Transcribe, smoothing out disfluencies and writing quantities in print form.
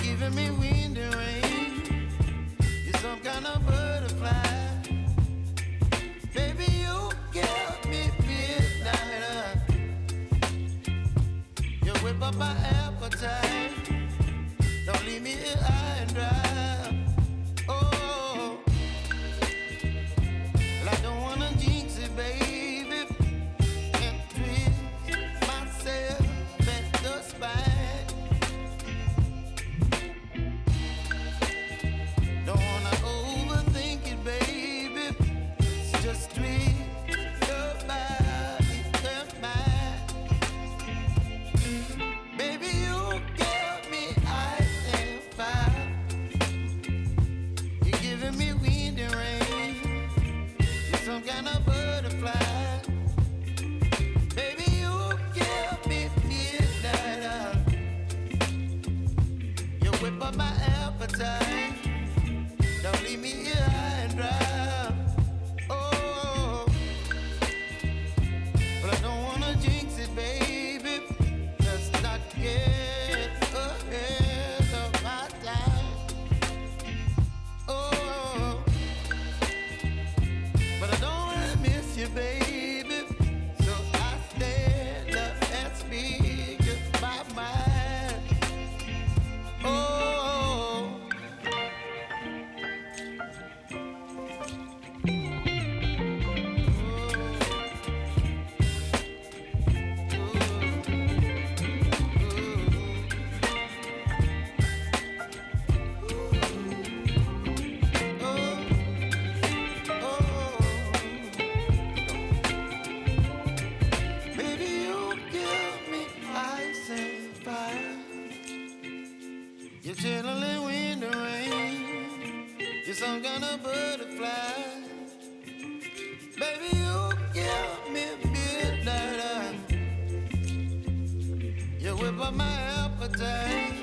giving me wind and rain. You're some kind of butterfly. Baby, you give me midnight. You whip up my appetite. Don't leave me here high and dry. Oh, well, I don't wanna jinx it, baby, and twist myself at the spine. Don't wanna overthink it, baby. It's just twist your body and mine. Baby, you give me ice and fire. You're giving me wind and rain. You're some kind of butterfly. Baby, you give me midnight. You whip up my appetite. Don't leave me here high and dry. Oh, but I don't wanna jinx it, baby. Let's not get ahead of my time. Oh, but I don't wanna miss you, baby. So I stand up and speak my mind. Oh. Baby, you give me ice and fire. You're chilling wind and rain. You're some kind of butterfly. Baby, you give me midnight. You whip up my appetite.